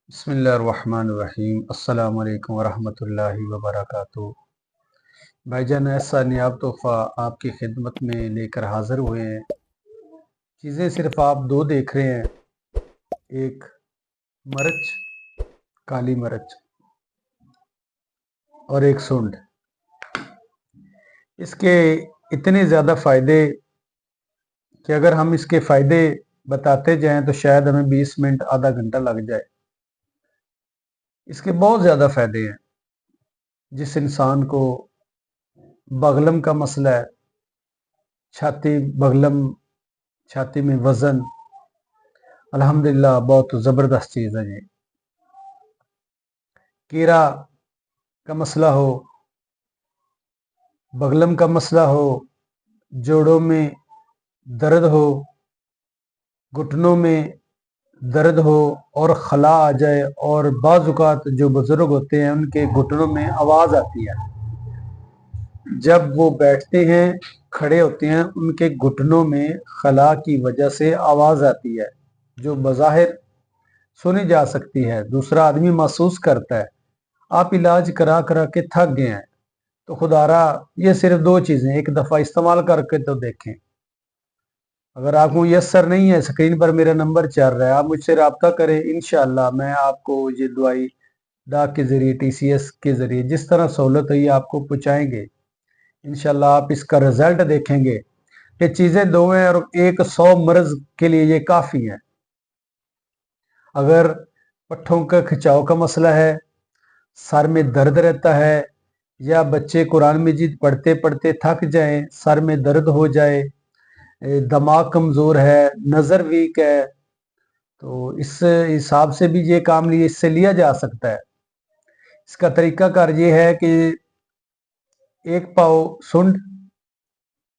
बिस्मिल्लाहिर्रहमानिर्रहीम। अस्सलाम वालेकुम वरहमतुल्लाहि वबरकातुहू। भाईजान, ऐसा नियाब तोहफ़ा आपकी खिदमत में लेकर हाज़िर हुए हैं। चीज़ें सिर्फ आप दो देख रहे हैं, एक मिर्च, काली मिर्च और एक सूंड। इसके इतने ज़्यादा फ़ायदे कि अगर हम इसके फ़ायदे बताते जाएं तो शायद हमें 20 मिनट आधा घंटा लग जाए। इसके बहुत ज़्यादा फ़ायदे हैं। जिस इंसान को बगलम का मसला है, बगलम, छाती में वज़न, अल्हम्दुलिल्लाह बहुत ज़बरदस्त चीज़ है ये। कीड़ा का मसला हो, बगलम का मसला हो, जोड़ों में दर्द हो, घुटनों में दर्द हो और खला आ जाए, और बाज़ औक़ात जो बुज़ुर्ग होते हैं उनके घुटनों में आवाज़ आती है, जब वो बैठते हैं, खड़े होते हैं, उनके घुटनों में खला की वजह से आवाज़ आती है जो बज़ाहिर सुनी जा सकती है, दूसरा आदमी महसूस करता है। आप इलाज करा करा के थक गए हैं, तो खुदारा ये सिर्फ दो चीज़ें, एक दफ़ा इस्तेमाल करके तो देखें। अगर आपको यस्सर नहीं है, स्क्रीन पर मेरा नंबर चल रहा है, आप मुझसे रब्ता करें। इंशाअल्लाह मैं आपको ये दवाई डाक के ज़रिए, TCS के ज़रिए जिस तरह सहूलत है आपको पहुँचाएंगे। इंशाअल्लाह आप इसका रिज़ल्ट देखेंगे कि चीज़ें दो हैं और एक 100 मर्ज़ के लिए ये काफ़ी है। अगर पट्ठों का खिंचाव का मसला है, सर में दर्द रहता है, या बच्चे कुरान मजीद पढ़ते पढ़ते थक जाएं, सर में दर्द हो जाए, दिमाग कमज़ोर है, नज़र वीक है, तो इस हिसाब से भी ये काम इससे लिया जा सकता है। इसका तरीकाकार ये है कि 1 पाव सुंड,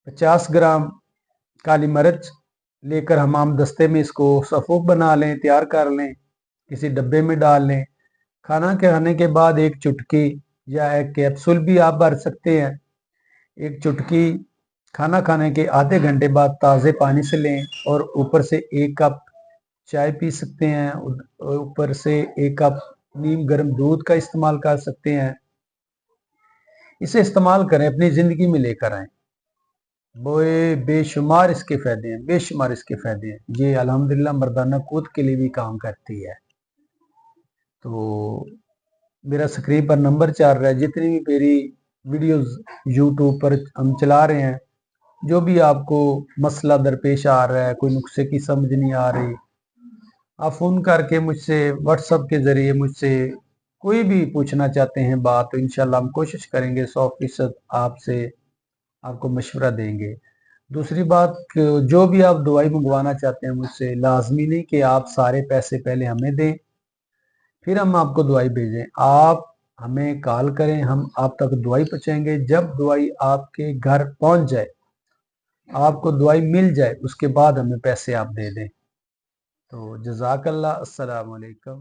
50 ग्राम काली मिर्च लेकर हमाम दस्ते में इसको सफ़ूफ बना लें, तैयार कर लें, किसी डब्बे में डाल लें। खाना खाने के बाद 1 चुटकी या 1 कैप्सूल भी आप भर सकते हैं। 1 चुटकी खाना खाने के आधे घंटे बाद ताज़े पानी से लें और ऊपर से 1 कप चाय पी सकते हैं, ऊपर से 1 कप नीम गर्म दूध का इस्तेमाल कर सकते हैं। इसे इस्तेमाल करें, अपनी ज़िंदगी में लेकर आएँ। बेशुमार इसके फ़ायदे हैं, बेशुमार इसके फ़ायदे हैं। ये अल्हम्दुलिल्लाह मर्दाना क़ुव्वत के लिए भी काम करती है। तो मेरा स्क्रीन पर नंबर चल रहा है, जितनी भी मेरी वीडियोज़ यूट्यूब पर हम चला रहे हैं, जो भी आपको मसला दरपेश आ रहा है, कोई नुस्खे की समझ नहीं आ रही, आप फ़ोन करके मुझसे व्हाट्सएप के ज़रिए मुझसे कोई भी पूछना चाहते हैं बात, तो इंशाअल्लाह हम कोशिश करेंगे 100% आपसे आपको मशवरा देंगे। दूसरी बात, जो भी आप दवाई मंगवाना चाहते हैं मुझसे, लाजमी नहीं कि आप सारे पैसे पहले हमें दें फिर हम आपको दवाई भेजें। आप हमें कॉल करें, हम आप तक दवाई पहुँचाएंगे। जब दवाई आपके घर पहुँच जाए, आपको दवाई मिल जाए, उसके बाद हमें पैसे आप दे दें। तो जज़ाकल्लाह। अस्सलाम वालेकुम।